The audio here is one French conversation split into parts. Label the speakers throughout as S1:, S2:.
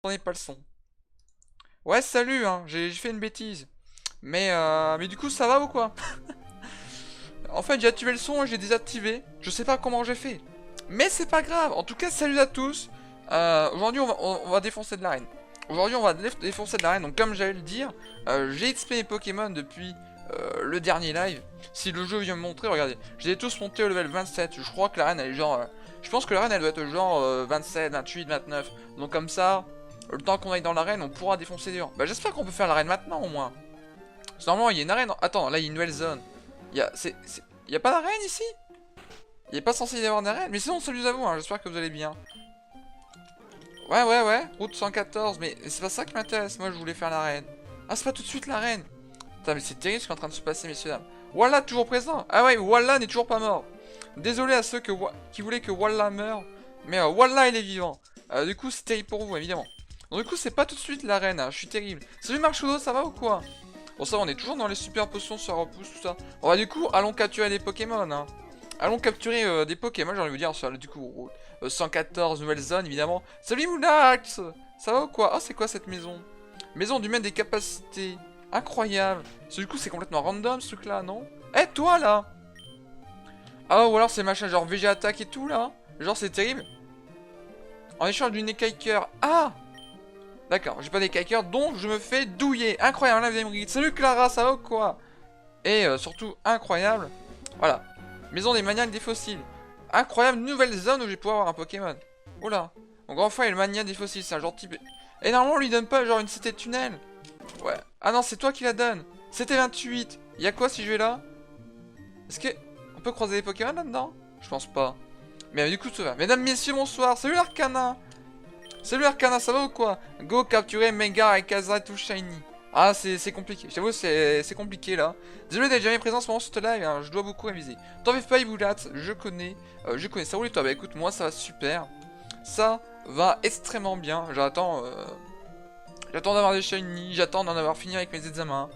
S1: J'entendais pas le son. Ouais, salut, hein, j'ai fait une bêtise. Mais du coup, ça va ou quoi? En fait, j'ai activé le son et j'ai désactivé. Je sais pas comment j'ai fait. Mais c'est pas grave. En tout cas, salut à tous. Aujourd'hui, on va défoncer de l'arène. Aujourd'hui, on va défoncer de l'arène. Donc, comme j'allais le dire, j'ai XP mes Pokémon depuis le dernier live. Si le jeu vient me montrer, regardez. Je les ai tous montés au level 27. Je crois que l'arène, elle est genre... je pense que l'arène, elle doit être genre 27, 28, 29. Donc, comme ça, le temps qu'on aille dans l'arène, on pourra défoncer des gens. Bah, j'espère qu'on peut faire l'arène maintenant, au moins. Parce que normalement, il y a une arène... Attends, là, il y a une nouvelle zone. Il y a pas d'arène ici? Il est pas censé y avoir d'arène? Mais sinon, salut à vous, hein, j'espère que vous allez bien. Ouais, route 114, mais c'est pas ça qui m'intéresse, moi je voulais faire l'arène. Ah, c'est pas tout de suite l'arène. Putain, mais c'est terrible ce qui est en train de se passer, messieurs dames. Wallah, toujours présent. Ah ouais, Wallah n'est toujours pas mort. Désolé à ceux qui voulaient que Wallah meure, mais Wallah, il est vivant. Du coup, c'est terrible pour vous, évidemment. Donc du coup, c'est pas tout de suite l'arène, hein, je suis terrible. Salut Marchudo, ça va ou quoi? Bon, ça, on est toujours dans les super potions sur repousse, tout ça. Bon, bah, du coup, allons capturer des Pokémon, hein. Allons capturer des Pokémon, j'ai envie de vous dire, sur du coup, 114, nouvelle zone, évidemment. Salut Moulax! Ça va ou quoi? Oh, c'est quoi cette maison? Maison du maître des capacités. Incroyable. Du coup, c'est complètement random, ce truc-là, non? Eh, toi, là! Ah, ou alors c'est machin genre VG attaque et tout, là? Genre, c'est terrible. En échange d'une écailleur. Ah! D'accord, j'ai pas d'écailleur, donc je me fais douiller. Incroyable, là, vous allez me dire, salut Clara, ça va ou quoi? Et surtout, incroyable. Voilà. Maison des maniaques des fossiles. Incroyable, nouvelle zone où je vais pouvoir avoir un Pokémon. Oula. Mon grand frère est le maniaque des fossiles, c'est un genre type... Et normalement, on lui donne pas genre une cité de tunnel. Ouais. Ah non, c'est toi qui la donne. C'était 28. Y a quoi si je vais là? Est-ce que... On peut croiser les Pokémon là-dedans? Je pense pas. Mais du coup, ça va. Mesdames, messieurs, bonsoir. Salut Arcana. Salut Arcana, ça va ou quoi? Go capturer Mega et Kaza tout shiny. Ah, c'est compliqué. J'avoue, c'est compliqué là. Désolé d'être jamais présent en ce moment sur ce live, hein, je dois beaucoup réviser. T'en fais pas, Iboulat, je connais. Je connais. Ça roule et toi? Bah écoute, moi ça va super. Ça va extrêmement bien. J'attends d'avoir des shiny, j'attends d'en avoir fini avec mes examens.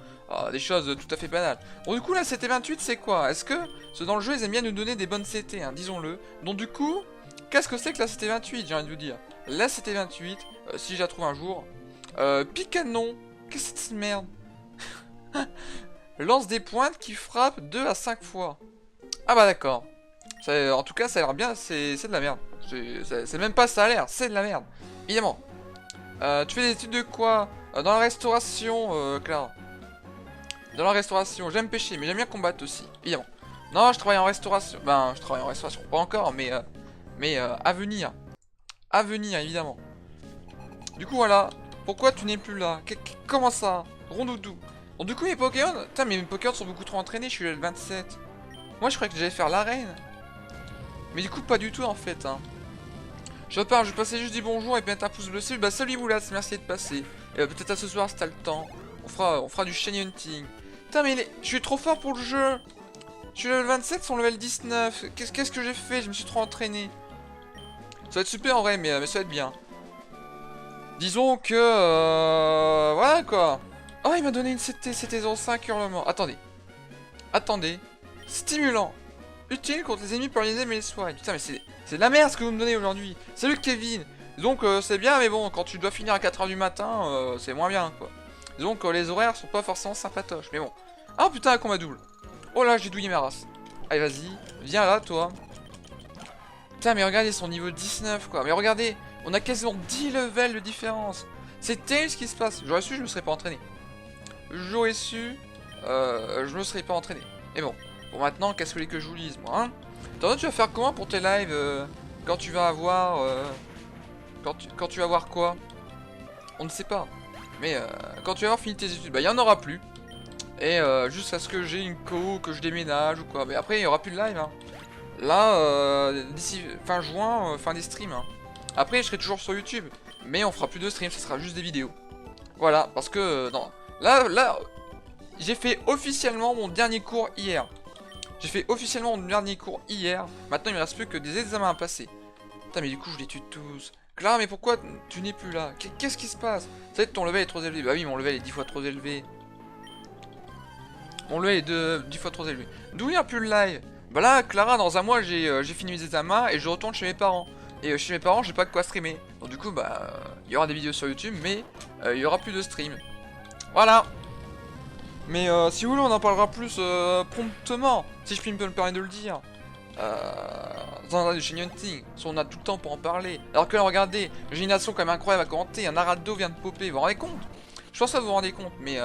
S1: Des choses tout à fait banales. Bon, du coup, là, CT 28, c'est quoi? Est-ce que ceux dans le jeu, ils aiment bien nous donner des bonnes CT, hein, disons-le. Donc, du coup, qu'est-ce que c'est que la CT 28, j'ai envie de vous dire? La CT 28, si je la trouve un jour. Picanon. Qu'est-ce que c'est cette merde? Lance des pointes qui frappent 2 à 5 fois. Ah bah d'accord. En tout cas, ça a l'air bien, c'est de la merde. C'est même pas ça a l'air, c'est de la merde. Évidemment. Tu fais des études de quoi? Dans la restauration, Clara. Dans la restauration, j'aime pêcher, mais j'aime bien combattre aussi, évidemment. Non, je travaille en restauration. Ben, je travaille en restauration, pas encore, mais à venir. À venir, évidemment. Du coup, voilà. Pourquoi tu n'es plus là? Comment ça? Rondoudou. Bon, du coup, mes Pokémon... Putain, mais mes Pokémon sont beaucoup trop entraînés, je suis level 27. Moi, je croyais que j'allais faire l'arène. Mais du coup, pas du tout, en fait, hein. Je repars, je vais passer juste dis bonjour et puis mettre un pouce bleu. Salut, bah salut Moulas, merci de passer. Et peut-être à ce soir si t'as le temps. On fera du shiny hunting. Putain, mais je suis trop fort pour le jeu. Je suis level 27, son level 19. Qu'est-ce que j'ai fait? Je me suis trop entraîné. Ça va être super en vrai, mais ça va être bien. Disons que... voilà quoi. Oh, il m'a donné une CT, c'était 05 hurlement. Attendez. Stimulant. Utile contre les ennemis paralysés mais les soigne. Putain, mais c'est de la merde ce que vous me donnez aujourd'hui. Salut Kevin. Donc c'est bien, mais bon, quand tu dois finir à 4h du matin, c'est moins bien quoi. Disons que les horaires sont pas forcément sympatoches, mais bon. Ah putain, un combat double. Oh là, j'ai douillé ma race. Allez, vas-y. Viens là, toi. Putain, mais regardez son niveau 19 quoi. Mais regardez, on a quasiment 10 levels de différence. C'est terrible ce qui se passe. J'aurais su, je me serais pas entraîné. J'aurais su, je me serais pas entraîné. Mais bon. Bon, maintenant, qu'est-ce que vous voulez que je vous lise, moi, hein? Attends, tu vas faire comment pour tes lives quand tu vas avoir... quand tu vas avoir quoi? On ne sait pas. Mais quand tu vas avoir fini tes études, bah, il n'y en aura plus. Et jusqu'à ce que j'ai une co, que je déménage ou quoi. Mais après, il n'y aura plus de live, hein. Là, d'ici fin juin, fin des streams, hein. Après, je serai toujours sur YouTube. Mais on fera plus de streams, ce sera juste des vidéos. Voilà, parce que... non. Là, j'ai fait officiellement mon dernier cours hier. J'ai fait officiellement mon dernier cours hier. Maintenant, il me reste plus que des examens à passer. Putain, mais du coup, je les tue tous. Clara, mais pourquoi tu n'es plus là? Qu'est-ce qui se passe? Ça va être ton level est trop élevé. Bah oui, mon level est 10 fois trop élevé. Mon level est 10 fois trop élevé. D'où vient plus le live? Bah là, Clara, dans un mois, j'ai fini mes examens et je retourne chez mes parents. Et chez mes parents, j'ai pas de quoi streamer. Donc du coup, bah, il y aura des vidéos sur YouTube, mais il y aura plus de stream. Voilà. Mais si vous voulez, on en parlera plus promptement, si je puis me permettre de le dire. Dans un chaîne Hunting, si on a tout le temps pour en parler. Alors que là, regardez, j'ai une nation quand même incroyable à commenter, un Arado vient de popper, vous vous rendez compte? Je pense que vous vous rendez compte, mais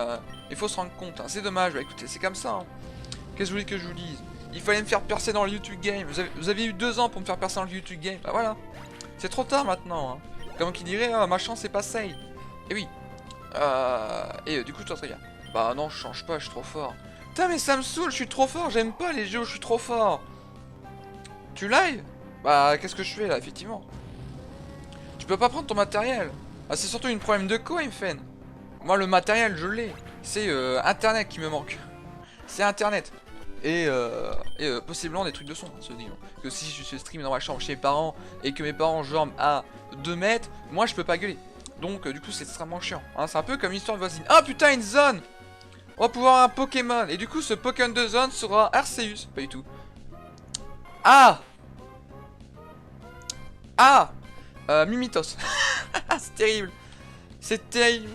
S1: il faut se rendre compte, hein. C'est dommage, bah écoutez, c'est comme ça. Hein. Qu'est-ce que vous voulez que je vous dise? Il fallait me faire percer dans le YouTube Game, vous avez eu 2 ans pour me faire percer dans le YouTube Game, bah voilà. C'est trop tard maintenant, hein. Comme qui dirait, ma chance c'est pas sale. Et oui. Du coup, toi, très bien. Bah non, je change pas, je suis trop fort. Putain, mais ça me saoule, je suis trop fort, j'aime pas les jeux où je suis trop fort. Tu live? Bah, qu'est-ce que je fais là, effectivement? Tu peux pas prendre ton matériel. Ah, c'est surtout une problème de co, Infen. Moi, le matériel, je l'ai. C'est Internet qui me manque. C'est Internet. Et possiblement des trucs de son, hein, se disant. Que si je stream dans ma chambre chez mes parents et que mes parents dorment à 2 mètres, moi, je peux pas gueuler. Donc, du coup, c'est extrêmement chiant. Hein, c'est un peu comme une histoire de voisine. Ah, putain, une zone! On va pouvoir avoir un Pokémon. Et du coup, ce Pokémon de zone sera Arceus. Pas du tout. Ah! Ah! Mimitos. C'est terrible. C'est terrible.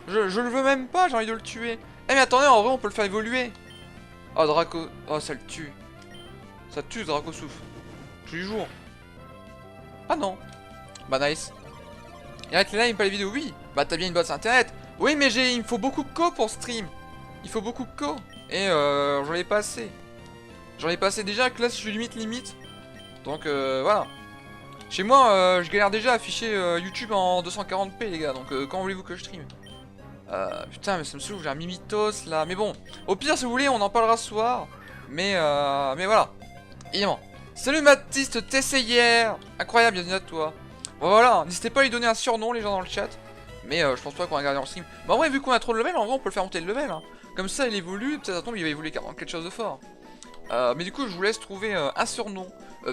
S1: Je le veux même pas, j'ai envie de le tuer. Eh mais attendez, en vrai on peut le faire évoluer. Oh Draco. Oh ça le tue. Ça tue Draco souffle. Tous les jours. Ah non. Bah nice. Et arrête là, il me pas les vidéos. Oui. Bah t'as bien une boîte internet. Oui mais il me faut beaucoup de co pour stream. Il faut beaucoup de co. Et j'en ai pas assez. J'en ai pas assez déjà que là je suis limite. Donc voilà. Chez moi, je galère déjà à afficher YouTube en 240p les gars, donc quand voulez-vous que je stream? Putain, mais ça me saoule, j'ai un Mimitos là, mais bon, au pire si vous voulez, on en parlera ce soir, mais voilà, évidemment. Salut Baptiste, TCIR, incroyable, bienvenue à toi. Bon voilà, n'hésitez pas à lui donner un surnom les gens dans le chat, mais je pense pas qu'on va regarder en stream. Mais en vrai, vu qu'on a trop de level, en vrai on peut le faire monter de level, hein. Comme ça il évolue, peut-être à tombe il va évoluer en quelque chose de fort. Mais du coup, je vous laisse trouver un surnom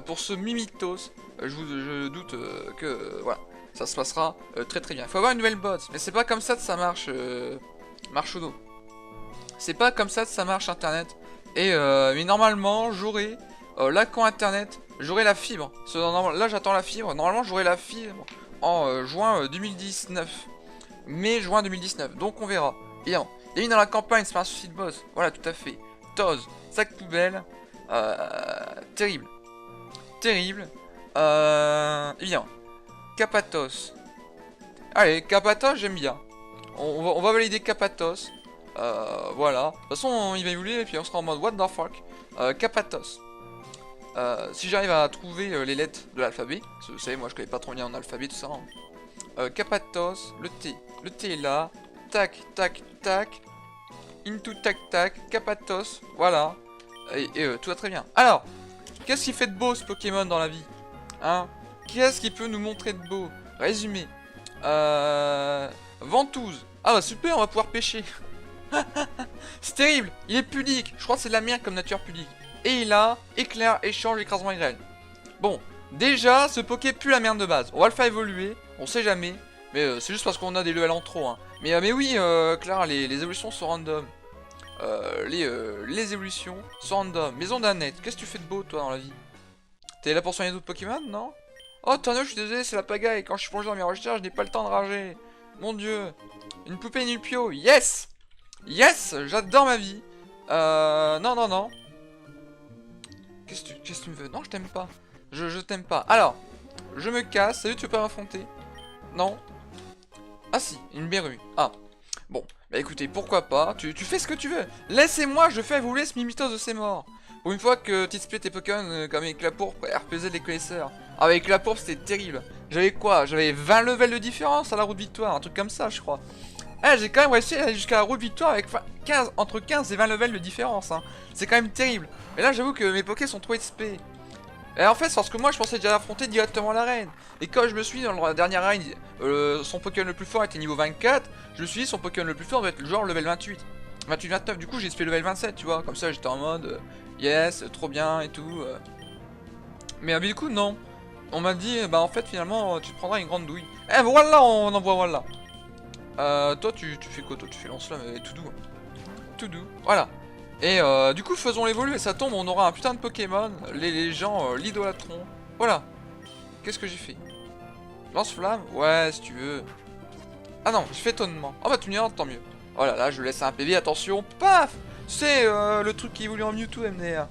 S1: pour ce Mimitos. Je doute que voilà, ça se passera très très bien. Il faut avoir une nouvelle bot, mais c'est pas comme ça que ça marche, Marchodo. C'est pas comme ça que ça marche Internet. Et mais normalement, j'aurai là quand Internet, j'aurai la fibre. Là, j'attends la fibre. Normalement, j'aurai la fibre en juin 2019, mai-juin 2019. Donc, on verra. Évidemment. Et dans la campagne, c'est pas un souci de boss. Voilà, tout à fait. Toz, sac poubelle, terrible, terrible, évidemment, Capatos, allez, Capatos, j'aime bien, on va valider Capatos, voilà, de toute façon, il va évoluer et puis on sera en mode what the fuck, Capatos, si j'arrive à trouver les lettres de l'alphabet, vous savez, moi je connais pas trop bien en alphabet, tout ça, hein. Capatos, le T est là, tac, tac, tac, into tac tac, Capatos, voilà. Et tout va très bien. Alors, qu'est-ce qui fait de beau ce Pokémon dans la vie? Hein? Qu'est-ce qui peut nous montrer de beau? Résumé. Ventouse. Ah bah super, on va pouvoir pêcher. C'est terrible, il est pudique. Je crois que c'est de la merde comme nature pudique. Et il a éclair, échange, écrasement et grêle. Bon, déjà, ce Poké pue la merde de base. On va le faire évoluer, on sait jamais. Mais c'est juste parce qu'on a des levels en trop, hein. Mais oui, Clara, les évolutions sont random. Les évolutions sont random. Maison d'Annette, qu'est-ce que tu fais de beau, toi, dans la vie? T'es là pour soigner d'autres Pokémon, non? Oh, Tano, je suis désolé, c'est la pagaille. Quand je suis plongé dans mes recherches, je n'ai pas le temps de rager. Mon dieu. Une poupée Nupio, yes! Yes! J'adore ma vie. Non. Qu'est-ce que tu me veux? Non, je t'aime pas. Je t'aime pas. Alors, je me casse. Salut, tu peux pas m'affronter? Non. Ah si, une berrue. Ah. Bon, bah écoutez, pourquoi pas. Tu fais ce que tu veux. Laissez-moi, je fais évoluer ce Mimitos de ses morts. Pour une fois que tu split tes Pokémon comme avec la pourpre, RPZ des connaisseurs. Avec la pourpre, c'était terrible. J'avais quoi? J'avais 20 levels de différence à la route victoire, un truc comme ça, je crois. Eh, j'ai quand même réussi à aller jusqu'à la route victoire avec entre 15 et 20 levels de différence, hein. C'est quand même terrible. Mais là, j'avoue que mes Poké sont trop XP. Et en fait, c'est parce que moi, je pensais déjà affronter directement la reine. Et quand je me suis dit, dans la dernière reine, son Pokémon le plus fort était niveau 24, je me suis dit, son Pokémon le plus fort doit être genre level 28. 28-29, du coup, j'ai fait level 27, tu vois. Comme ça, j'étais en mode, yes, trop bien et tout. Mais du coup, non. On m'a dit, bah en fait, finalement, tu te prendras une grande douille. Eh, voilà, on envoie voilà. Toi, tu fais quoi? Toi, tu fais lance-flamme et tout doux. Tout doux, voilà. Et du coup, faisons l'évoluer, ça tombe, on aura un putain de Pokémon, les gens l'idolâtreront. Voilà. Qu'est-ce que j'ai fait? Lance-flamme? Ouais, si tu veux. Ah non, je fais étonnement. Oh bah tu me diras, tant mieux. Oh là là, je laisse un PV, attention, paf! C'est le truc qui est voulu en Mewtwo, MDR.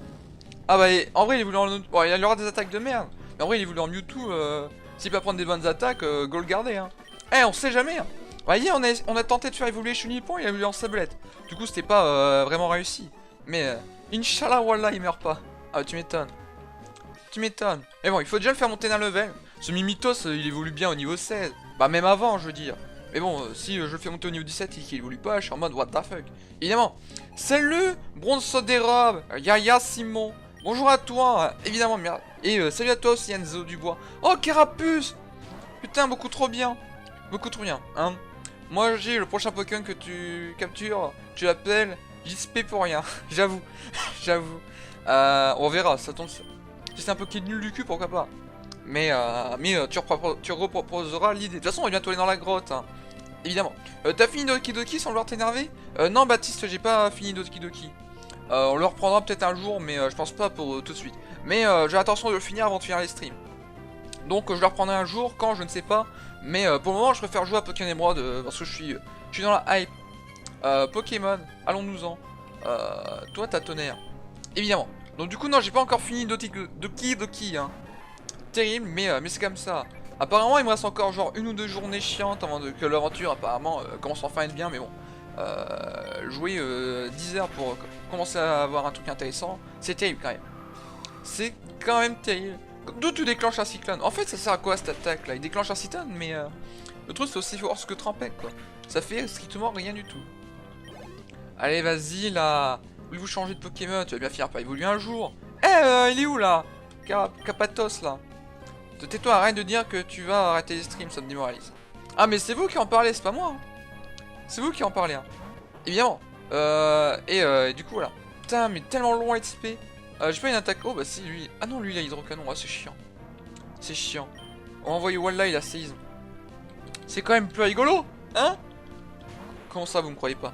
S1: Ah bah, en vrai, il est voulu en... Bon, il aura des attaques de merde. Mais en vrai, il est voulu en Mewtwo, s'il peut prendre des bonnes attaques, go le garder, hein. Eh, on sait jamais, hein. Vous voyez, on a tenté de faire évoluer Chunipon, il a voulu en sablette. Du coup, c'était pas vraiment réussi. Mais, Inch'Allah, Wallah, il meurt pas. Ah, tu m'étonnes. Tu m'étonnes. Mais bon, il faut déjà le faire monter d'un level. Ce Mimitos, il évolue bien au niveau 16. Bah, même avant, je veux dire. Mais bon, si je le fais monter au niveau 17 et qu'il évolue pas, je suis en mode what the fuck. Évidemment. Salut, Bronze des robes, Yaya Simon. Bonjour à toi, évidemment, merde. Et salut à toi aussi, Enzo Dubois. Oh, Carapuce. Putain, beaucoup trop bien. Beaucoup trop bien, hein. Moi, j'ai le prochain Pokémon que tu captures, tu l'appelles JSP pour rien. J'avoue. J'avoue. On verra, ça tombe. Si c'est un Pokémon nul du cul, pourquoi pas. Mais tu reproposeras l'idée. De toute façon, on va bientôt aller dans la grotte, hein. Évidemment. T'as fini Doki Doki sans vouloir t'énerver? Non, Baptiste, j'ai pas fini Doki Doki. On le reprendra peut-être un jour, mais je pense pas pour tout de suite. Mais j'ai l'intention de le finir avant de finir les streams. Donc je le reprendrai un jour, quand, je ne sais pas. Mais pour le moment, je préfère jouer à Pokémon Emerald parce que je suis dans la hype. Pokémon, allons-nous-en. Toi, t'as tonnerre. Évidemment. Donc du coup, non, j'ai pas encore fini Doki Doki, hein. Terrible, mais c'est comme ça. Apparemment, il me reste encore genre 1 ou 2 journées chiantes avant que l'aventure, apparemment, commence enfin à être bien, mais bon. Jouer 10 heures pour commencer à avoir un truc intéressant, c'est terrible quand même. C'est quand même terrible. D'où tu déclenches un cyclone? En fait, ça sert à quoi cette attaque là? Il déclenche un cyclone, mais le truc c'est aussi fort que Trampec quoi. Ça fait strictement rien du tout. Allez, vas-y là. Voulez-vous changer de Pokémon? Tu vas bien finir par évoluer un jour. Il est où là? Capatos là. Tais-toi, arrête de dire que tu vas arrêter les streams, ça me démoralise. Ah, mais c'est vous qui en parlez, c'est pas moi. Hein. C'est vous qui en parlez, hein. Évidemment. Et du coup, voilà. Putain, mais tellement loin XP. J'ai pas une attaque. Oh, bah si, lui. Ah non, lui, il a hydrocanon. Ah, c'est chiant. C'est chiant. On va envoyer Walla, il a séisme. C'est quand même plus rigolo, hein? Comment ça, vous me croyez pas?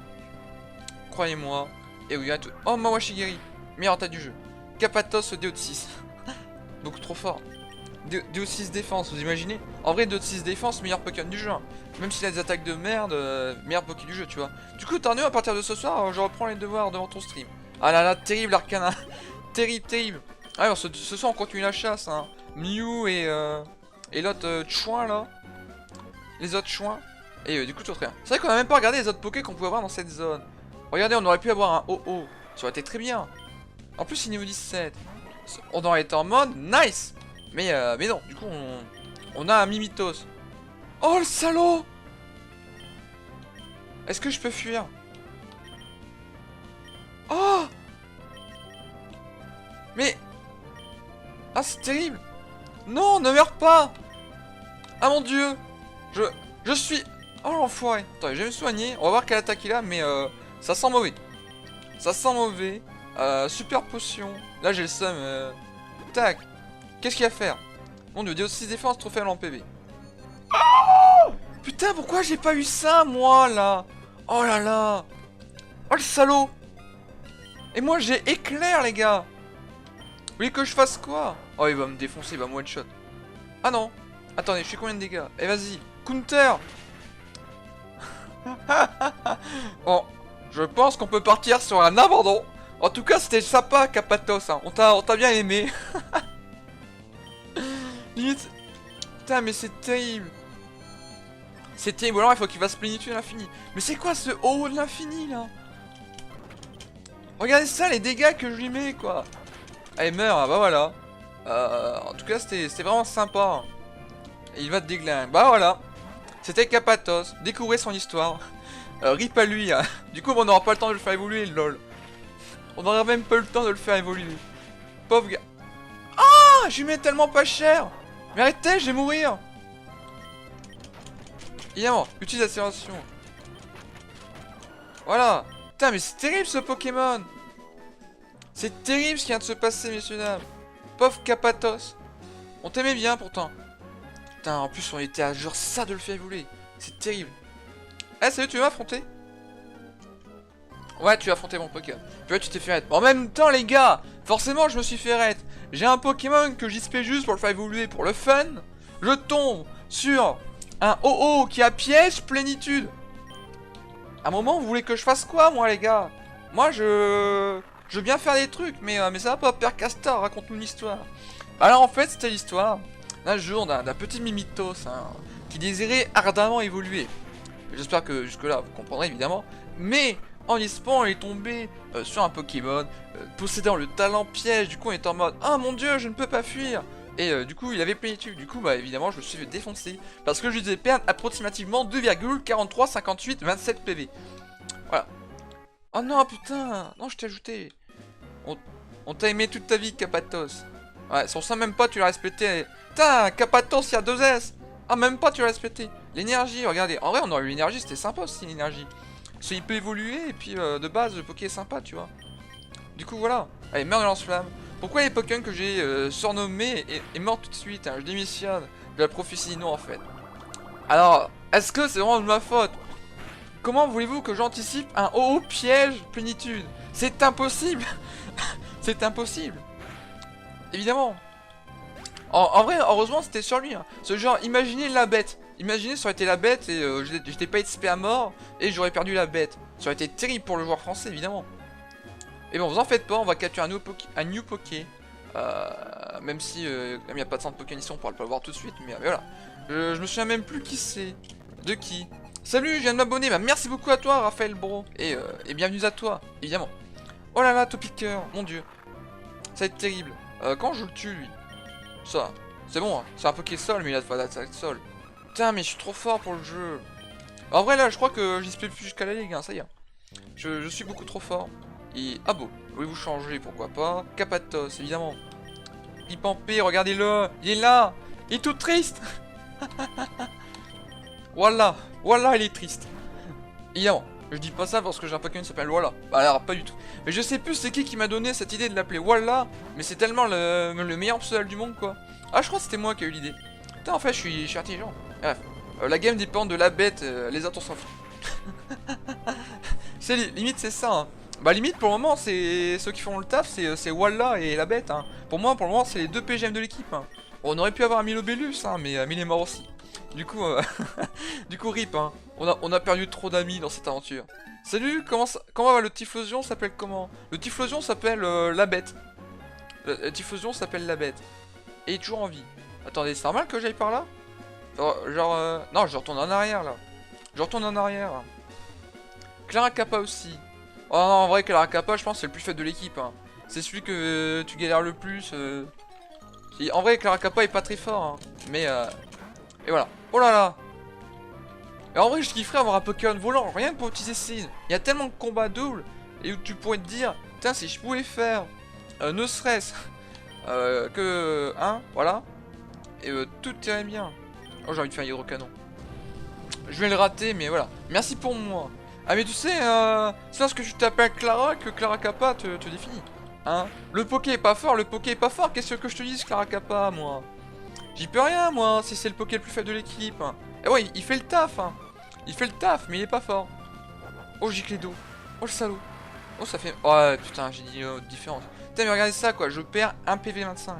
S1: Croyez-moi. Et oui, à tout. Oh, Mawashigiri. Meilleure attaque du jeu. Capatos DO6. Beaucoup trop fort. DO6 défense, vous imaginez? En vrai, DO6 défense, meilleur Pokémon du jeu. Hein. Même s'il a des attaques de merde, meilleur Pokémon du jeu, tu vois. Du coup, Tarneux, à partir de ce soir, je reprends les devoirs devant ton stream. Ah là là, terrible Arcana. Terrible, terrible. Ah, alors, ce soir, on continue la chasse. Hein. Mew et l'autre chouin là. Les autres chouins. Et du coup, tout rien. C'est vrai qu'on a même pas regardé les autres Poké qu'on pouvait avoir dans cette zone. Regardez, on aurait pu avoir un OO. Ça aurait été très bien. En plus, il est niveau 17. On aurait été en mode nice. Mais non, du coup, on a un Mimitos. Oh, le salaud! Est-ce que je peux fuir? Oh! Mais... Ah, c'est terrible! Non, ne meurs pas! Ah, mon Dieu! Je suis... Oh, l'enfoiré! Attends, je vais me soigner. On va voir quelle attaque il a, mais ça sent mauvais. Ça sent mauvais. Super potion. Là, j'ai le seum. Tac. Qu'est-ce qu'il y a à faire? Mon dieu, DO6 défense, trop faible en PV. Oh putain, pourquoi j'ai pas eu ça, moi, là? Oh là là. Oh, le salaud. Et moi, j'ai éclair, les gars. Vous voulez que je fasse quoi? Oh, il va me défoncer, il va me one-shot. Ah non. Attendez, je fais combien de dégâts? Eh, vas-y. Counter. Bon, je pense qu'on peut partir sur un abandon. En tout cas, c'était sympa, Capatos. Hein. On t'a bien aimé. Limite... Putain, mais c'est terrible. C'est terrible. Alors, il faut qu'il fasse plénitude à l'infini. Mais c'est quoi ce haut de l'infini, là? Regardez ça, les dégâts que je lui mets, quoi. Allez, meurt, bah voilà. En tout cas, c'était vraiment sympa. Et il va te déglinguer. Bah voilà. C'était Capatos. Découvrez son histoire. Rip à lui. Hein. Du coup, on n'aura pas le temps de le faire évoluer, lol. On n'aura même pas le temps de le faire évoluer. Pauvre gars. Ah, je lui mets tellement pas cher. Mais arrêtez, je vais mourir. Évidemment, utilise l'accélération. Voilà. Putain, mais c'est terrible ce Pokémon. C'est terrible ce qui vient de se passer, messieurs dames. Pauvre Capatos. On t'aimait bien pourtant. Putain, en plus on était à genre ça de le faire évoluer. C'est terrible. Eh, salut, tu veux m'affronter? Ouais, tu as affronté mon Pokémon. Puis ouais, tu t'es fait mettre. En même temps, les gars, Forcément, je me suis fait raid. J'ai un Pokémon que j'XP juste pour le faire évoluer pour le fun. Je tombe sur un OO qui a piège plénitude. À un moment, vous voulez que je fasse quoi, moi, les gars? Moi, je veux bien faire des trucs, mais ça va pas, Père Castor, raconte-nous une histoire. Alors, en fait, c'était l'histoire d'un jour d'un petit Mimitos, hein, qui désirait ardemment évoluer. J'espère que jusque-là, vous comprendrez, évidemment. Mais, en y-spawn, il est tombé sur un Pokémon possédant le talent piège. Du coup, on est en mode « Ah, mon Dieu, je ne peux pas fuir !» Et du coup, il avait plénitude. Du coup, bah évidemment, je me suis fait défoncer. Parce que je lui devais perdre approximativement 2,435827 PV. Voilà. Oh non, putain. Non, je t'ai ajouté. On t'a aimé toute ta vie, Capatos. Ouais, sans ça, même pas, tu l'as respecté. Putain, Capatos, il y a 2 S. Ah, même pas, tu l'as respecté. L'énergie, regardez. En vrai, on aurait eu l'énergie, c'était sympa aussi, l'énergie. Parce qu'il peut évoluer, et puis de base, le Poké est sympa, tu vois. Du coup, voilà. Allez, meurs de lance-flamme. Pourquoi les Pokémon que j'ai surnommés est mort tout de suite, hein? Je démissionne de la prophétie, non, en fait. Alors, est-ce que c'est vraiment de ma faute? Comment voulez-vous que j'anticipe un OO piège plénitude? C'est impossible. C'est impossible. Évidemment. En vrai, heureusement, c'était sur lui. Hein. Ce genre, imaginez la bête. Imaginez, ça aurait été la bête et j'étais pas XP à mort et j'aurais perdu la bête. Ça aurait été terrible pour le joueur français, évidemment. Et bon, vous en faites pas, on va capturer un new Poké. Même si, comme il n'y a pas de centre Pokémon ici, on pourra pas le voir tout de suite, mais voilà. Je me souviens même plus qui c'est. De qui. Salut, je viens de m'abonner, bah merci beaucoup à toi, Raphaël Bro. Et bienvenue à toi, évidemment. Oh là là, Topiqueur, mon dieu. Ça va être terrible. Quand je le tue, lui. Ça, c'est bon, hein. C'est un Poké Sol, mais il a pas d'attaque Sol. Putain, mais je suis trop fort pour le jeu. En vrai, là, je crois que j'y plus jusqu'à la ligue, hein, ça y est. Je suis beaucoup trop fort. Et... Ah bon, voulez-vous changer, pourquoi pas. Capatos, évidemment. Hipampé, regardez-le, il est là. Il est tout triste. Voilà, voilà, il est triste. Évidemment, je dis pas ça parce que j'ai un Pokémon qui s'appelle Voilà. Bah alors, pas du tout. Mais je sais plus c'est qui m'a donné cette idée de l'appeler Voilà. Mais c'est tellement le meilleur pseudo du monde, quoi. Ah, je crois que c'était moi qui ai eu l'idée. Putain, en fait, je suis intelligent. Bref, la game dépend de la bête, les autres on s'en fout. C'est limite, c'est ça, hein. Bah limite pour le moment c'est ceux qui font le taf, c'est Walla et la bête, hein. Pour moi pour le moment c'est les deux PGM de l'équipe, hein. Bon, on aurait pu avoir un Milobellus, hein, mais il est mort aussi. Du coup du coup rip, hein. On a perdu trop d'amis dans cette aventure. Salut, comment va le Typhlosion? S'appelle comment? Le Typhlosion s'appelle la bête. Le Typhlosion s'appelle la bête. Et il est toujours en vie. Attendez, c'est normal que j'aille par là? Genre non, je retourne en arrière là. Je retourne en arrière. Clara Kappa aussi. Oh non, en vrai, Clara Kappa, je pense que c'est le plus faible de l'équipe, hein. C'est celui que tu galères le plus. En vrai, Clara Kappa est pas très fort, hein. Mais et voilà. Oh là là. Et en vrai, je kifferais avoir un Pokémon volant, rien que pour utiliser Seed. Il y a tellement de combats doubles et où tu pourrais te dire, putain, si je pouvais faire ne serait-ce que hein, voilà. Et tout irait bien. Oh, j'ai envie de faire un hydrocanon. Je vais le rater, mais voilà. Merci pour moi. Ah, mais tu sais, c'est parce que tu t'appelles Clara que Clara Kappa te définit. Hein? Le Poké est pas fort, le Poké est pas fort. Qu'est-ce que je te dise, Clara Kappa, moi? J'y peux rien, moi, si c'est le Poké le plus faible de l'équipe. Et ouais, il fait le taf, hein. Il fait le taf, mais il est pas fort. Oh, gicle d'eau. Oh, le salaud. Oh, ça fait... Oh, putain, j'ai dit différence. Putain, mais regardez ça, quoi. Je perds 1 PV 25.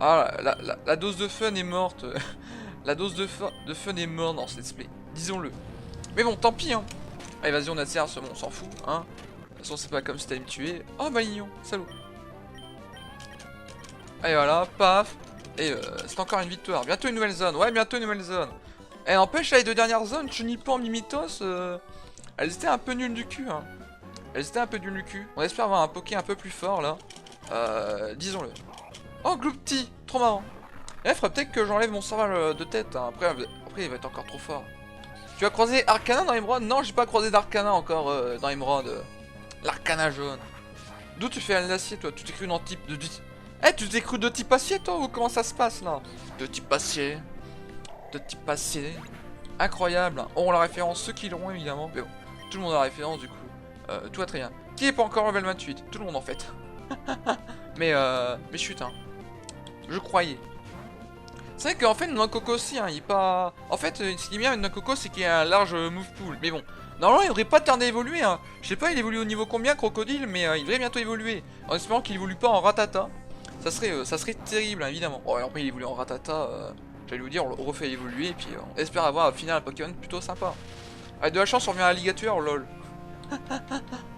S1: Ah, la dose de fun est morte. La dose de fun est morte dans cette display. Disons-le. Mais bon, tant pis, hein. Allez, vas-y, on a serre, on s'en fout, hein. De toute façon, c'est pas comme si t'allais me tuer. Oh, Malignon, salaud. Allez, voilà, paf. Et c'est encore une victoire. Bientôt une nouvelle zone. Ouais, bientôt une nouvelle zone. Et n'empêche, les deux dernières zones, Chunipan, Mimitos, elles étaient un peu nulles du cul, hein. Elles étaient un peu nulles du cul. On espère avoir un Poké un peu plus fort, là. Disons-le. Oh, Gloopty, trop marrant. Et il faudrait peut-être que j'enlève mon serval de tête, hein. Après, il va être encore trop fort. Tu as croisé Arcana dans Emerald? Non, j'ai pas croisé d'Arcana encore dans Emerald. L'Arcana jaune. D'où tu fais un acier, toi? Tu t'es cru dans type de... Eh, tu t'es cru de type acier, toi? Ou comment ça se passe, là? De type acier. De type acier. Incroyable. On la référence, ceux qui l'auront, évidemment. Mais bon, tout le monde a la référence, du coup. Tout va très bien. Qui est pas encore level 28? Tout le monde, en fait. mais chut, hein. Je croyais. C'est vrai qu'en fait, Nokoko aussi, hein, il est pas... En fait, ce qui est bien avec Nokoko, c'est qu'il y a un large move pool. Mais bon, Normalement, il devrait pas tarder à évoluer, hein. Je sais pas, il évolue au niveau combien, Crocodile, mais il devrait bientôt évoluer. En espérant qu'il évolue pas en Ratata. Ça serait terrible, hein, évidemment. Bon, après, il évolue en Ratata, j'allais vous dire, on le refait évoluer, et puis on espère avoir à finir un Pokémon plutôt sympa. Avec de la chance, on revient à Alligator, lol.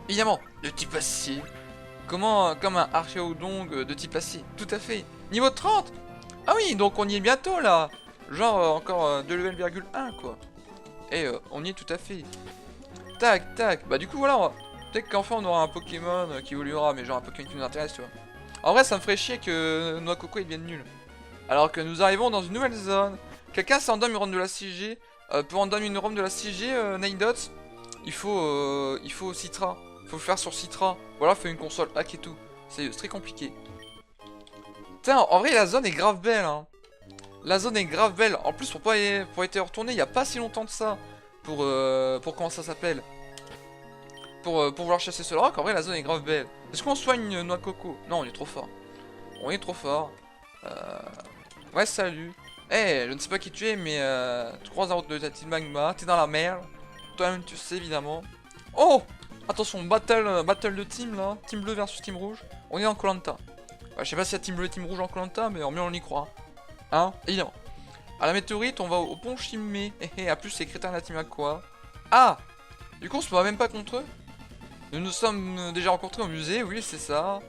S1: Évidemment, de type acier. Comment, comme un Archaeodong de type acier. Tout à fait. Niveau 30. Ah oui, donc on y est bientôt, là. Genre, encore 2 level,1, quoi. Et on y est tout à fait. Tac, tac. Bah du coup, voilà. Peut-être qu'enfin, on aura un Pokémon qui évoluera, mais genre un Pokémon qui nous intéresse, tu vois. En vrai, ça me ferait chier que Noix Coco, il devienne nul. Alors que nous arrivons dans une nouvelle zone. Quelqu'un s'endorme une ROM de la 6G. Pour endormir une ROM de la 6G, Ninedots, il faut Citra. Il faut le faire sur Citra. Ou alors, il faut une console hack et tout. C'est très compliqué. Putain, en vrai, la zone est grave belle, hein. La zone est grave belle. En plus, pour être retourné il n'y a pas si longtemps de ça. Pour comment ça s'appelle, pour vouloir chasser ce rock, en vrai, la zone est grave belle. Est-ce qu'on soigne une Noix Coco? Non, on est trop fort. On est trop fort. Ouais, salut. Eh, je ne sais pas qui tu es, mais tu croises la route de ta team magma, t'es dans la merde. Toi-même, tu sais, évidemment. Oh! Attention, battle de team, là. Team bleu versus team rouge. On est en Koh-Lanta. Ouais, je sais pas s'il y a team bleu et team rouge en Koh-Lanta, mais au mieux, on y croit. Hein? Évidemment. À la météorite, on va au pont Chimé. Et à plus, c'est crétin de la team Aqua. Ah! Du coup, on se bat même pas contre eux? Nous nous sommes déjà rencontrés au musée, oui, c'est ça.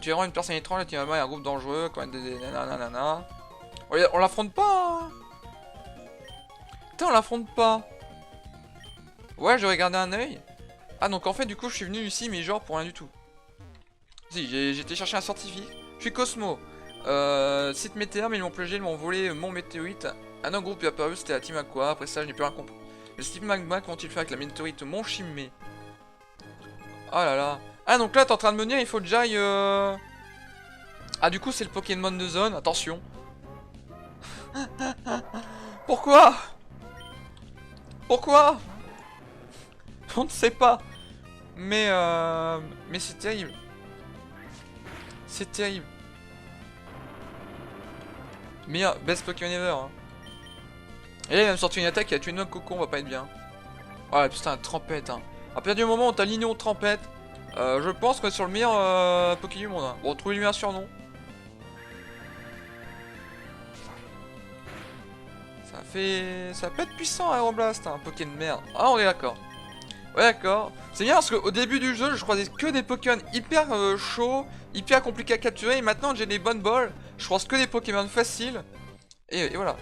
S1: Tu es vraiment une personne étrange, la team Magma est un groupe dangereux, quand même des nanana. On l'affronte pas, hein. Putain, on l'affronte pas. Ouais, j'aurais gardé un œil. Ah, donc en fait, du coup, je suis venu ici, mais genre pour rien du tout. Si, j'ai été chercher un scientifique. Je suis Cosmo. Site météore, mais ils m'ont plongé, ils m'ont volé mon météorite. Un autre groupe est apparu, c'était la team Aqua. Après ça, je n'ai plus rien compris. Mais ce type magma, comment il fait avec la météorite Mon Chimé? Oh là là. Ah, donc là, t'es en train de me dire, il faut que j'aille. Ah, du coup, c'est le Pokémon de zone, attention. Pourquoi? Pourquoi? On ne sait pas. Mais c'est terrible. C'est terrible. Meilleur, best Pokémon ever, hein. Et là, il va me sortir une attaque qui a tué Noix Coco, on va pas être bien. Ouais, putain, Trempette, hein. À partir du moment où t'as l'Igno Trempette, je pense qu'on est sur le meilleur Poké du monde, hein. Bon, trouvez-lui un surnom. Ça peut être puissant, Aeroblast, hein, un Poké de merde. Ah, on est d'accord. Ouais, d'accord. C'est bien parce qu'au début du jeu, je croisais que des Pokémon hyper chauds, hyper compliqués à capturer. Et maintenant, j'ai des bonnes balles. Je croise que des Pokémon faciles. Et voilà.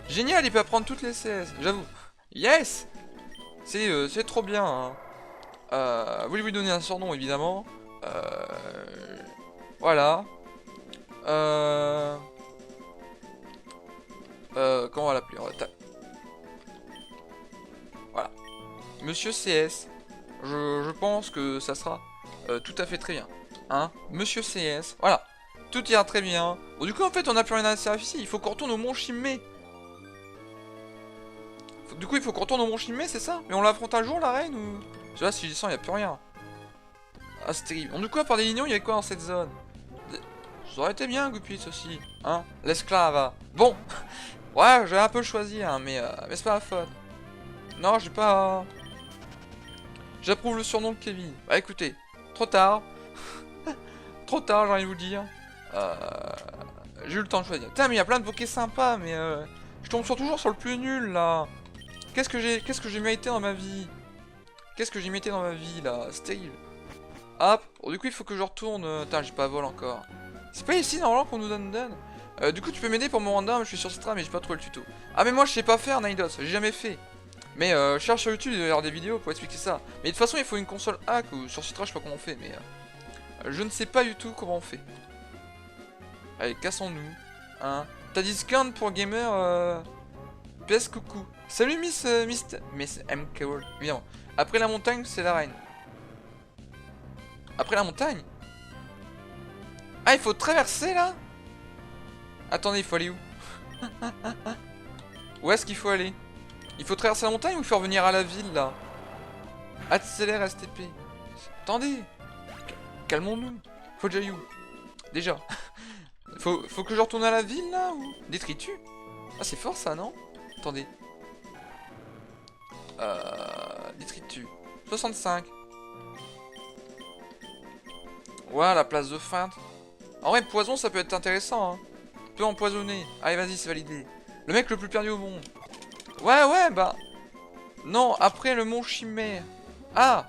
S1: Génial, il peut apprendre toutes les CS, j'avoue. Yes! C'est trop bien, hein. Voulez-vous lui donner un surnom, évidemment. Voilà. Comment on va l'appeler? Voilà. Monsieur CS. Je pense que ça sera tout à fait très bien. Hein? Monsieur CS. Voilà. Tout ira très bien. Bon, du coup, en fait, on n'a plus rien à servir ici. Il faut qu'on retourne au Mont Chimé. Du coup, il faut qu'on retourne au Mont Chimé, c'est ça? Mais on l'affronte un jour, la reine, ou... Je sais pas, si je descends, il n'y a plus rien. Ah, c'est terrible. Donc, du coup, à part des lignons, il y avait quoi dans cette zone? Ça aurait été bien, Goupis aussi. Hein? L'esclave. Bon. Ouais, j'ai un peu choisi, hein, mais c'est pas la faute. Non, j'ai pas... J'approuve le surnom de Kevin. Bah, écoutez. Trop tard. Trop tard, j'ai envie de vous dire. J'ai eu le temps de choisir. Putain, mais il y a plein de Poké sympas, mais je tombe toujours sur le plus nul, là. Qu'est-ce que j'ai mérité dans ma vie? Qu'est-ce que j'ai mérité dans ma vie, là? C'est terrible. Hop. Bon, du coup, il faut que je retourne. Putain, j'ai pas vol encore. C'est pas ici, normalement, qu'on nous donne. Du coup, tu peux m'aider pour mon random. Je suis sur Citra, mais j'ai pas trouvé le tuto. Ah, mais moi, je sais pas faire, Nidos. J'ai jamais fait. Mais je cherche sur YouTube, il doit y avoir des vidéos pour expliquer ça. Mais de toute façon, il faut une console hack ou sur Citra, je sais pas comment on fait, mais je ne sais pas du tout comment on fait. Allez, cassons-nous. Hein. T'as discount pour gamer PS coucou. Salut Miss M. Cole. Évidemment. Après la montagne, c'est la reine. Après la montagne? Ah, il faut traverser là? Attendez, il faut aller où? Où est-ce qu'il faut aller? Il faut traverser la montagne ou il faut revenir à la ville là? Accélère STP. Attendez. Calmons-nous. Faut déjà y où? Déjà. faut que je retourne à la ville là ou... Détritus? Ah, c'est fort ça, non? Attendez. détritus. 65. Voilà, la place de feinte. En vrai, poison, ça peut être intéressant, hein. Peut empoisonner. Allez, vas-y, c'est validé. Le mec le plus perdu au monde. Ouais, bah... Non, après le mont Chimère. Ah.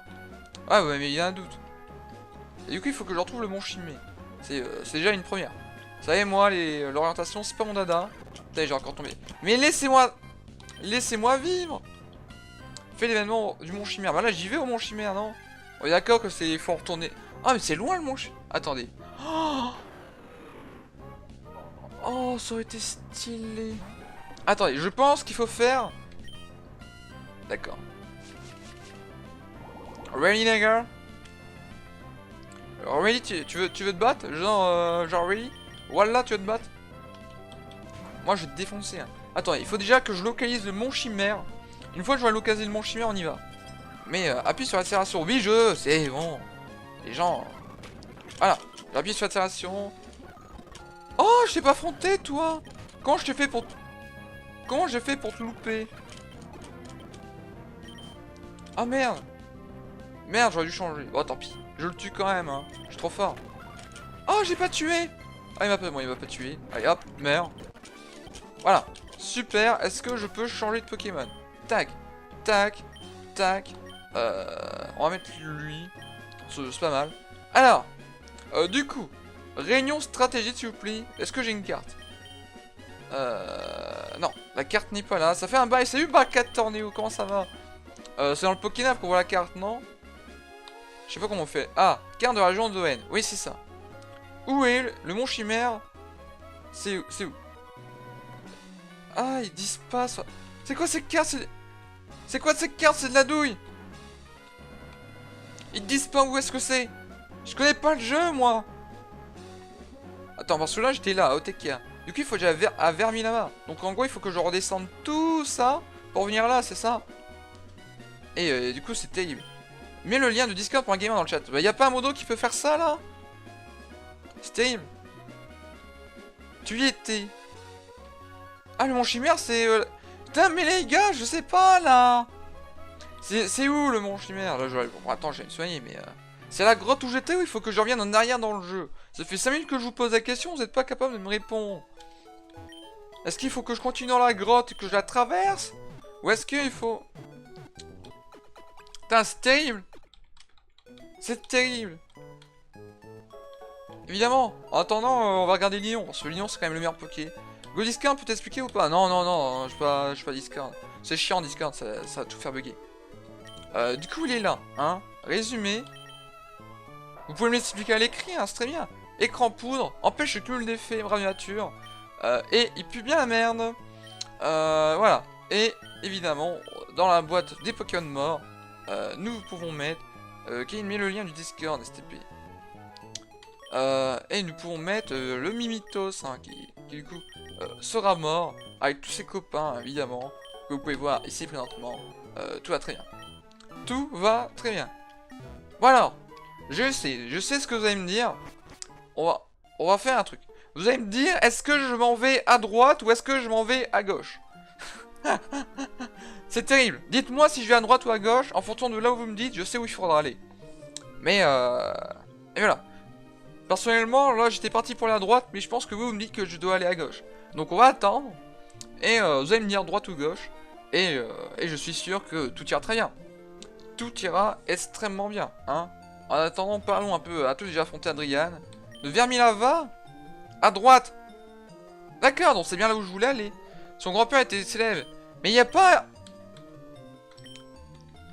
S1: Ah ouais, mais il y a un doute. Et du coup, il faut que je retrouve le mont Chimère. C'est déjà une première. Vous savez, moi, l'orientation, c'est pas mon dada. Putain, j'ai encore tombé. Mais laissez-moi... Laissez-moi vivre. Fais l'événement du mont Chimère. Bah là, j'y vais au mont Chimère, non? On est d'accord que c'est... Faut retourner... Ah, mais c'est loin, le mont Chimère. Attendez. Oh, ça aurait été stylé. Attendez, je pense qu'il faut faire... D'accord. Ready, nigga? Ready, tu veux te battre? Genre ready? Voilà, tu veux te battre? Moi, je vais te défoncer. Hein. Attends, il faut déjà que je localise le mont Chimère. Une fois que je vais localiser le mont Chimère, on y va. Mais appuie sur l'accélération. Oui, c'est bon. Les gens... Voilà, j'appuie sur l'accélération. Oh, je t'ai pas affronté, toi. Comment je t'ai fait pour... Comment j'ai fait pour te louper? Ah, merde. Merde, j'aurais dû changer. Oh, tant pis. Je le tue quand même, hein. Je suis trop fort. Oh, j'ai pas tué. Ah, il m'a pas tué. Allez, hop, meurs. Voilà. Super. Est-ce que je peux changer de Pokémon? Tac. Tac. Tac. On va mettre lui. C'est pas mal. Alors. Du coup. Réunion stratégique, s'il vous plaît. Est-ce que j'ai une carte? Non. La carte n'est pas là. Ça fait un bail. Salut, Barcat Torneo. Comment ça va? C'est dans le Pokénap qu'on voit la carte, non? Je sais pas comment on fait. Ah, carte de la région d'Oen. Oui, c'est ça. Où est le mont Chimère? C'est où? C'est où? Ah, ils disent pas ça. C'est quoi ces cartes? C'est quoi ces cartes? C'est de la douille. Ils disent pas où est-ce que c'est. Je connais pas le jeu, moi. Attends, parce que là, j'étais là, à Oteka. Du coup, il faut que j'aille à Vermilava. Donc, en gros, il faut que je redescende tout ça pour venir là, c'est ça? Et du coup, c'est terrible. Mets le lien de Discord pour un gamer dans le chat. Bah, y a pas un modo qui peut faire ça, là? C'est terrible. Tu y étais. Ah, le mont Chimère, c'est... Putain, mais les gars, je sais pas, là. C'est où, le mont Chimère? Là, bon, attends, je vais me soigner, mais... C'est la grotte où j'étais ou il faut que je revienne en arrière dans le jeu? Ça fait 5 minutes que je vous pose la question, vous êtes pas capable de me répondre. Est-ce qu'il faut que je continue dans la grotte et que je la traverse? Ou est-ce qu'il faut... Putain, c'est terrible. C'est terrible. Évidemment. En attendant, on va regarder Lyon. Parce que Lyon, c'est quand même le meilleur Poké. Go Discord peut t'expliquer ou pas? Non, je suis pas Discord. C'est chiant Discord, ça va tout faire bugger. Du coup, il est là, hein. Résumé. Vous pouvez me l'expliquer à l'écrit, hein, c'est très bien. Écran poudre, empêche le cumul d'effets, brave nature. Et il pue bien la merde. Voilà. Et évidemment, dans la boîte des Pokémon morts, nous pouvons mettre... Kevin met le lien du Discord STP. Et nous pouvons mettre le Mimitos, hein, qui du coup sera mort, avec tous ses copains, évidemment, que vous pouvez voir ici présentement. Tout va très bien. Tout va très bien. Voilà, je sais ce que vous allez me dire. On va faire un truc. Vous allez me dire, est-ce que je m'en vais à droite ou est-ce que je m'en vais à gauche? C'est terrible. Dites-moi si je vais à droite ou à gauche, en fonction de là où vous me dites, je sais où il faudra aller. Mais et voilà. Personnellement, là j'étais parti pour la droite, mais je pense que vous me dites que je dois aller à gauche. Donc on va attendre, et vous allez me dire droite ou gauche, et je suis sûr que tout ira très bien. Tout ira extrêmement bien, hein. En attendant, parlons un peu à tous déjà affronté Adrian. De Vermilava à droite. D'accord, donc c'est bien là où je voulais aller. Son grand-père était célèbre. Mais il n'y a pas...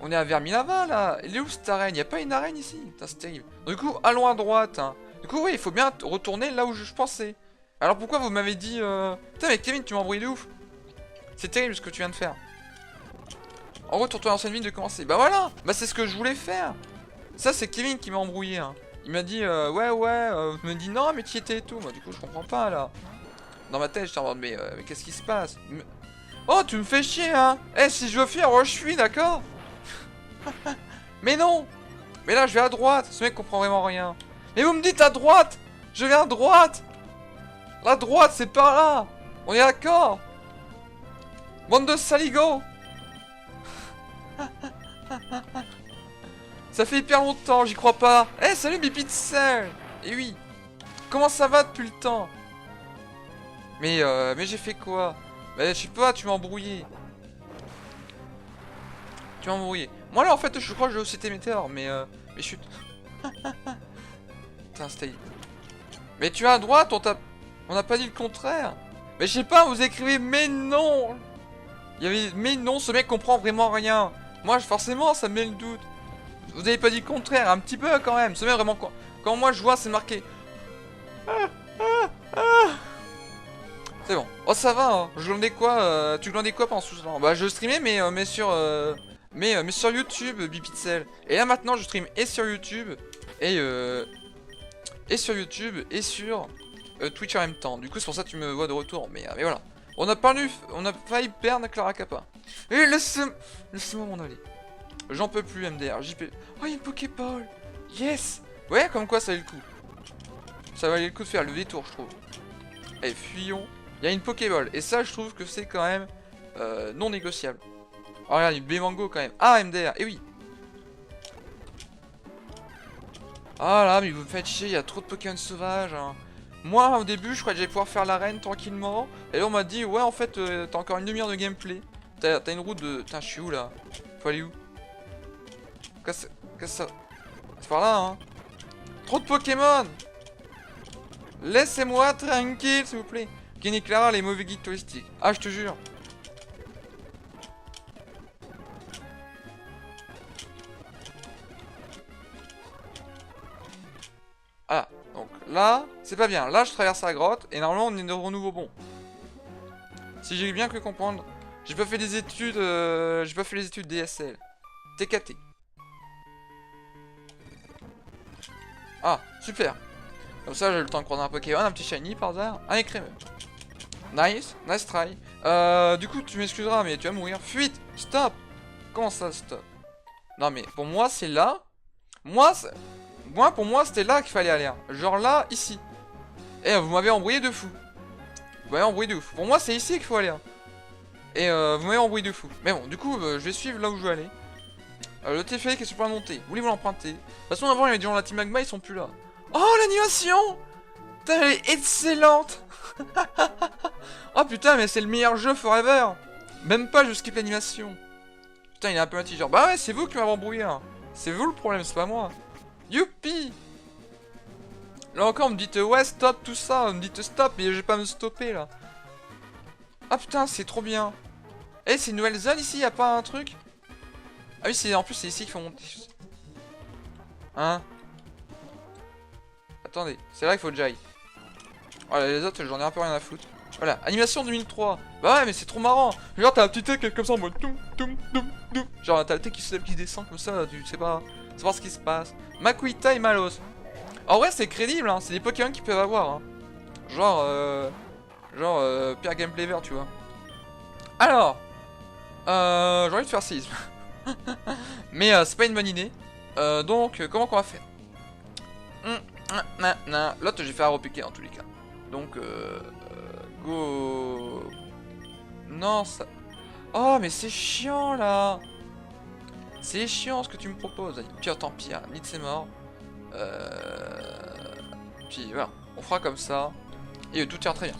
S1: On est à Vermilava là. Il est où cette arène? Il n'y a pas une arène ici? Putain, c'est terrible. Donc, du coup, allons à droite. Hein. Du coup, oui, il faut bien retourner là où je pensais. Alors pourquoi vous m'avez dit... Putain, mais Kevin, tu m'as embrouillé de ouf. C'est terrible ce que tu viens de faire. En gros, tourne-toi l'ancienne ville de commencer. Bah voilà. Bah c'est ce que je voulais faire. Ça, c'est Kevin qui m'a embrouillé. Hein. Il m'a dit, ouais, me dit non, mais tu y étais et tout. Moi, du coup, je comprends pas là. Dans ma tête, j'étais en mode, mais qu'est-ce qui se passe? Oh, tu me fais chier, hein. Eh, si je veux fuir, je fuis, d'accord. Mais non. Mais là, je vais à droite. Ce mec comprend vraiment rien. Mais vous me dites à droite. Je vais à droite. La droite, c'est par là. On est d'accord. Bande de saligots. Ça fait hyper longtemps, j'y crois pas. Eh, salut Bipixel. Eh oui. Comment ça va depuis le temps? Mais j'ai fait quoi? Bah, je sais pas, tu m'as embrouillé. Tu m'as embrouillé. Moi là, en fait, je crois que j'ai aussi été météore, mais chut. Putain, stay. Mais tu as à droite, on n'a pas dit le contraire. Mais je sais pas, vous écrivez mais non. Il y avait mais non, ce mec comprend vraiment rien. Moi, forcément, ça me met le doute. Vous avez pas dit le contraire, un petit peu quand même. Ce mec vraiment quand moi je vois, c'est marqué. C'est bon. Oh, ça va, hein. Je glandais quoi tu glandais quoi pendant tout ce temps? Bah, je streamais, mais sur YouTube, Bipixel. Et là maintenant, je stream et sur YouTube et sur YouTube et sur Twitch en même temps. Du coup, c'est pour ça que tu me vois de retour. Mais voilà. On a failli perdre Clara Kappa. Et laisse-moi m'en aller. J'en peux plus, MDR. JP. Oh, il y a une Pokéball. Yes. Ouais, comme quoi ça valait le coup. Ça valait le coup de faire le détour, je trouve. Allez, fuyons. Il y a une Pokéball. Et ça, je trouve que c'est quand même non négociable. Oh, regarde, une B-Mango quand même. Ah, MDR. Et oui. Ah là, mais vous me faites chier. Il y a trop de Pokémon sauvages. Hein. Moi, au début, je croyais que j'allais pouvoir faire l'arène tranquillement. Et là, on m'a dit, ouais, en fait, t'as encore une demi-heure de gameplay. T'as une route de... Putain, je suis où, là? Faut aller où? Qu'est-ce que ça... C'est par là, hein. Trop de Pokémon. Laissez-moi tranquille, s'il vous plaît. Kenny Clara, les mauvais guides touristiques. Ah, je te jure. Ah, donc là, c'est pas bien. Là, je traverse la grotte et normalement, on est de renouveau bon. Si j'ai bien pu comprendre, j'ai pas fait des études, DSL. TKT. Ah, super. Comme ça, j'ai le temps de prendre un Pokémon, un petit shiny par hasard. Un écrémeux. Nice, nice try. Du coup, tu m'excuseras, mais tu vas mourir. Fuite, stop. Comment ça, stop? Non, mais pour moi, c'est là. Pour moi, c'était là qu'il fallait aller. Hein. Genre là, ici. Eh, vous m'avez embrouillé de fou. Vous m'avez embrouillé de fou. Pour moi, c'est ici qu'il faut aller. Hein. Et vous m'avez embrouillé de fou. Mais bon, du coup, je vais suivre là où je veux aller. Le téléphérique est sur le point de monter. Voulez-vous l'emprunter? De toute façon, avant, il y avait des gens de la Team Magma, ils sont plus là. Oh, l'animation! Putain, elle est excellente! Oh putain, mais c'est le meilleur jeu forever! Même pas, je skip l'animation. Putain, il est un peu intelligent. Bah ouais, c'est vous qui m'avez embrouillé. Hein. C'est vous le problème, c'est pas moi. Youpi! Là encore, on me dit ouais, stop tout ça. On me dit stop, mais je vais pas me stopper là. Ah putain, c'est trop bien. Eh, c'est une nouvelle zone ici, y a pas un truc? Ah oui, en plus, c'est ici qu'il faut monter. Hein? Attendez, c'est là qu'il faut que j'aille. Voilà, les autres, j'en ai un peu rien à foutre. Voilà, animation 2003. Bah ouais, mais c'est trop marrant. Genre, t'as un petit tech comme ça en mode toum, toum, toum, toum. Genre, t'as le tech qui descend comme ça, tu sais pas ce qui se passe. Makuita et Malos. En vrai, c'est crédible, hein. C'est des Pokémon qu'ils peuvent avoir. Hein. Genre, Pierre Gameplay vert, tu vois. Alors, j'ai envie de faire séisme. Mais c'est pas une bonne idée. Donc, comment qu'on va faire? L'autre, j'ai fait un repiquer en tous les cas. Donc, go. Non, ça. Oh, mais c'est chiant là. C'est chiant ce que tu me proposes. Pire, tant pis, hein. Vite, c'est mort. Puis voilà, on fera comme ça. Et tout ira très bien.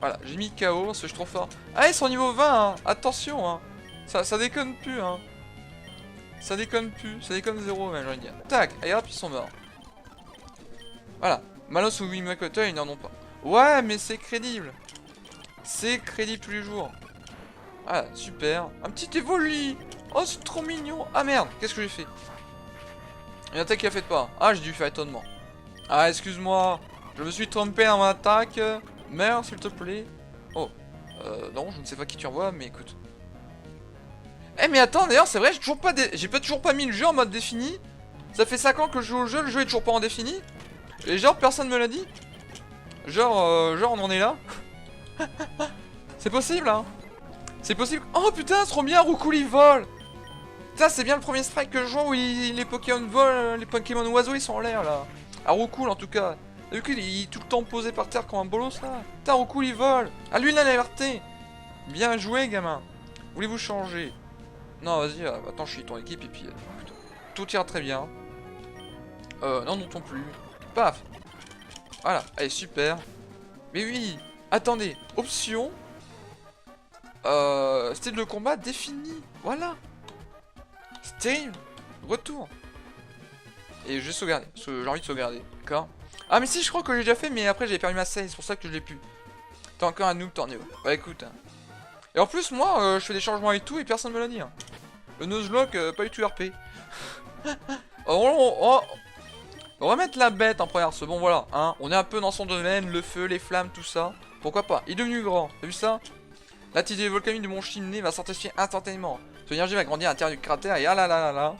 S1: Voilà, j'ai mis KO parce que je suis trop fort. Ah, ils sont niveau 20, hein. Attention, hein. Ça déconne plus, hein. Ça déconne plus, ça déconne zéro même, j'ai envie de dire. Tac, et hop, ils sont morts. Voilà, Malos ou Wimakota, ils n'en ont pas. Ouais, mais c'est crédible. C'est crédible tous les jours. Ah, super. Un petit évoli. Oh, c'est trop mignon. Ah merde, qu'est-ce que j'ai fait? Une attaque qui a fait pas. Ah, j'ai dû faire étonnement. Ah, excuse-moi. Je me suis trompé dans mon attaque. Meurs, s'il te plaît. Oh. Non, je ne sais pas qui tu envoies, mais écoute. Eh, mais attends, d'ailleurs, c'est vrai, j'ai toujours pas mis le jeu en mode défini. Ça fait 5 ans que je joue au jeu, le jeu est toujours pas en défini. Et genre, personne me l'a dit. Genre, on en est là. C'est possible, hein. C'est possible. Oh putain, c'est trop bien, Roukouli vole. Putain, c'est bien le premier strike que je vois où les Pokémon volent, les Pokémon oiseaux, ils sont en l'air, là. À Roukoul, en tout cas. Du coup, il est tout le temps posé par terre comme un bolos, là. Putain, Roukoul, il vole. Ah, lui, il a la liberté. Bien joué, gamin. Voulez-vous changer? Non, vas-y, attends, je suis ton équipe et puis tout ira très bien. Non, non plus. Paf. Voilà, allez, super. Mais oui, attendez, option. Style de combat défini. Voilà. C'est terrible. Retour. Et je vais sauvegarder, parce que j'ai envie de sauvegarder. D'accord. Ah, mais si, je crois que j'ai déjà fait, mais après j'ai perdu ma save, c'est pour ça que je l'ai plus. T'es encore un noob, t'en es où? Bah écoute. Hein. Et en plus, moi, je fais des changements et tout, et personne me l'a dit. Hein. Le Nuzlocke, pas du tout RP. On va mettre la bête en première, c'est bon, voilà. Hein. On est un peu dans son domaine, le feu, les flammes, tout ça. Pourquoi pas? Il est devenu grand, t'as vu ça? L'activité volcanique du mont Chimney va s'intensifier instantanément. Son énergie va grandir à l'intérieur du cratère et ah là là là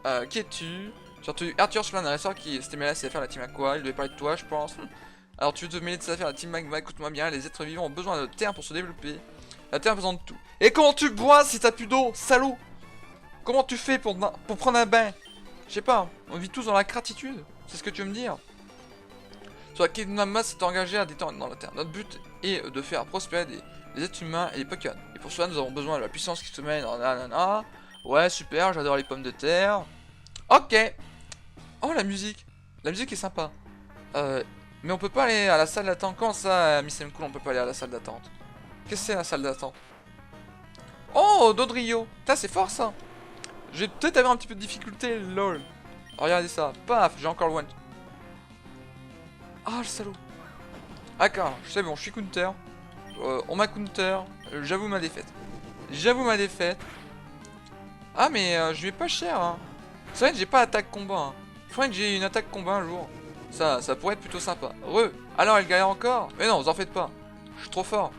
S1: là. Qui es-tu? Surtout Arthur Slan, un ressort qui s'était mêlé à ses affaires à la team Aqua. Il devait parler de toi, je pense. Alors tu veux te mêler de ses affaires à la team Magma? Écoute-moi bien, les êtres vivants ont besoin de terre pour se développer. La terre a besoin de tout. Et comment tu bois si t'as plus d'eau, salaud? Comment tu fais pour prendre un bain? Je sais pas, on vit tous dans la gratitude. C'est ce que tu veux me dire? Sur laquelle Nama s'est engagé à détendre dans la terre. Notre but est de faire prospérer les êtres humains et les Pokémon. Et pour cela, nous avons besoin de la puissance qui se mène dans nanana. Ouais, super, j'adore les pommes de terre. Ok. Oh, la musique. La musique est sympa. Mais on peut pas aller à la salle d'attente. Comment ça, Miss Cool, on peut pas aller à la salle d'attente? Qu'est-ce que c'est la salle d'attente? Oh, Dodrio. Putain, c'est fort ça. Je vais peut-être avoir un petit peu de difficulté, lol. Regardez ça. Paf, j'ai encore le one. Ah, le salaud. D'accord, c'est bon, je suis counter. On m'a counter. J'avoue ma défaite. J'avoue ma défaite. Ah, mais je vais pas cher, hein. C'est vrai que j'ai pas attaque combat, hein. Il faudrait que j'ai une attaque combat un jour. Ça pourrait être plutôt sympa. Alors elle galère encore? Mais non, vous en faites pas. Je suis trop fort.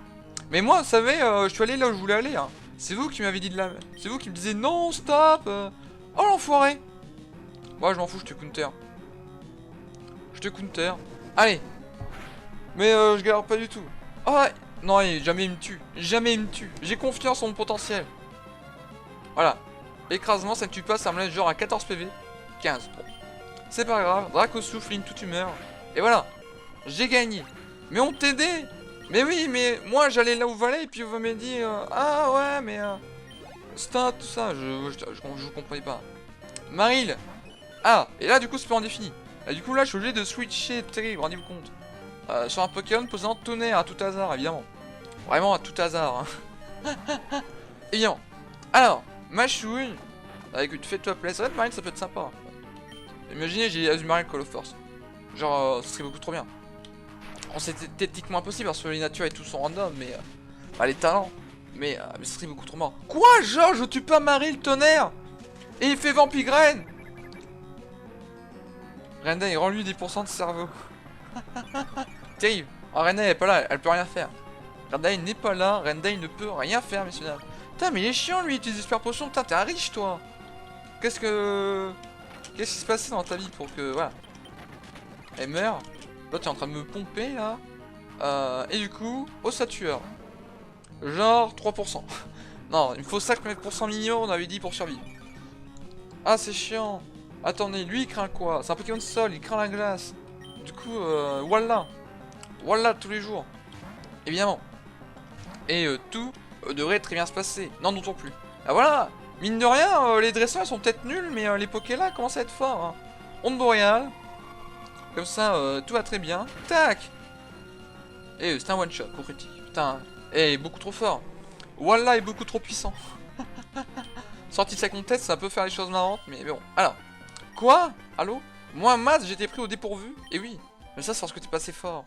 S1: Mais moi, vous savez, je suis allé là où je voulais aller, hein. C'est vous qui m'avez dit de la... C'est vous qui me disiez non, stop. Oh, l'enfoiré. Moi, je m'en fous, je te counter. Je te counter. Allez. Mais je galère pas du tout. Oh, ouais. Non, jamais il me tue. Jamais il me tue. J'ai confiance en mon potentiel. Voilà. Écrasement, ça ne tue pas, ça me laisse genre à 14 PV. 15. Bon. C'est pas grave. Draco souffle, ligne toute humeur. Et voilà. J'ai gagné. Mais on t'aidait. Mais oui, mais moi j'allais là où fallait et puis vous m'avez dit ah ouais, mais stat, tout ça. Je comprenais pas. Maril. Ah, et là du coup c'est pas indéfini. Et du coup là je suis obligé de switcher, terrible, rendez-vous compte. Sur un Pokémon posant tonnerre à tout hasard, évidemment. Vraiment à tout hasard. Hein. Évidemment. Alors, Machouille. Avec une fais-toi plaisir. Ouais, Maril ça peut être sympa. Imaginez, j'ai Azumarill Call of Force. Genre, ce serait beaucoup trop bien. Bon, c'était techniquement impossible parce que les natures et tout sont random, mais. Les talents. Mais ce serait beaucoup trop mort. Quoi, genre, je tue pas Maril, tonnerre? Et il fait Vampigraine. Renda, il rend lui 10% de cerveau. Terrible. Oh, Renda, elle est pas là, elle peut rien faire. Renda, il n'est pas là, Renda, il ne peut rien faire, messieurs dames. Putain, mais il est chiant lui, il utilise des super potions. Putain, t'es un riche, toi. Qu'est-ce qui se passait dans ta vie pour que. Voilà. Elle meurt. Là, tu es en train de me pomper, là. Et du coup, ossature. Genre 3%. Non, il me faut 5% minimum, on avait dit pour survivre. Ah, c'est chiant. Attendez, lui, il craint quoi? C'est un Pokémon de sol, il craint la glace. Du coup, voilà. Voilà, tous les jours. Évidemment. Et tout devrait très bien se passer. Non, non plus. Ah, voilà. Mine de rien, les dresseurs sont peut-être nuls, mais les Pokéla commencent à être forts. Hein. Onde boréale. Comme ça, tout va très bien. Tac. Et c'est un one shot, coup critique. Putain, et beaucoup trop fort. Wallah est beaucoup trop puissant. Sorti de sa conteste, ça peut faire les choses marrantes, mais bon. Alors, quoi? Allô? Moi, Maz, j'étais pris au dépourvu. Et oui, mais ça, c'est parce que t'es pas assez fort.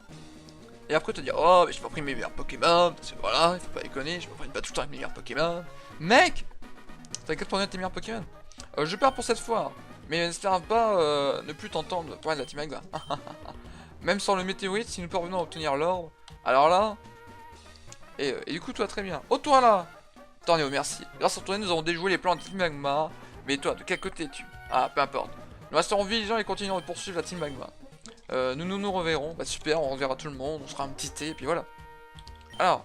S1: Et après, te dire, oh, mais j'ai pas pris mes meilleurs Pokémon. Parce que voilà, il faut pas déconner, je me prends pas tout le temps avec mes meilleurs Pokémon. Mec! T'as qu'à prendre tes meilleurs Pokémon. Je perds pour cette fois. Mais n'espère pas ne plus t'entendre pour de la Team Magma. Même sans le météorite, si nous parvenons à obtenir l'ordre. Alors là. Et du coup, toi, très bien. Oh, toi là! Tornéo, merci. Grâce à toi, nous avons déjoué les plans de Team Magma. Mais toi, de quel côté es-tu? Ah, peu importe. Nous resterons vigilants et continuerons de poursuivre la Team Magma. Nous reverrons. Bah, super, on reverra tout le monde. On sera un petit thé, et puis voilà. Alors,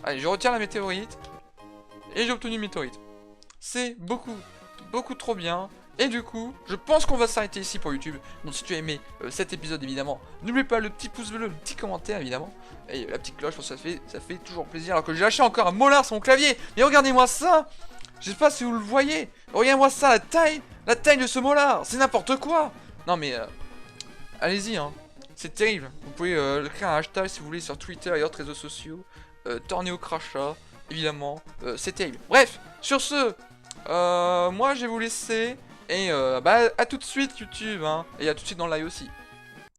S1: allez, je retire la météorite. Et j'ai obtenu une météorite. C'est beaucoup trop bien. Et du coup, je pense qu'on va s'arrêter ici pour YouTube. Donc si tu as aimé cet épisode, évidemment, n'oublie pas le petit pouce bleu, le petit commentaire, évidemment. Et la petite cloche, parce que ça fait toujours plaisir. Alors que j'ai lâché encore un molar sur mon clavier. Mais regardez-moi ça. Je sais pas si vous le voyez. Regarde-moi ça, la taille de ce molar. C'est n'importe quoi. Non mais, allez-y, hein. C'est terrible. Vous pouvez créer un hashtag si vous voulez sur Twitter et autres réseaux sociaux. Tornéo crachat, évidemment. C'est terrible. Bref, sur ce, moi je vais vous laisser. Et bah à tout de suite YouTube, hein. Et à tout de suite dans le live aussi.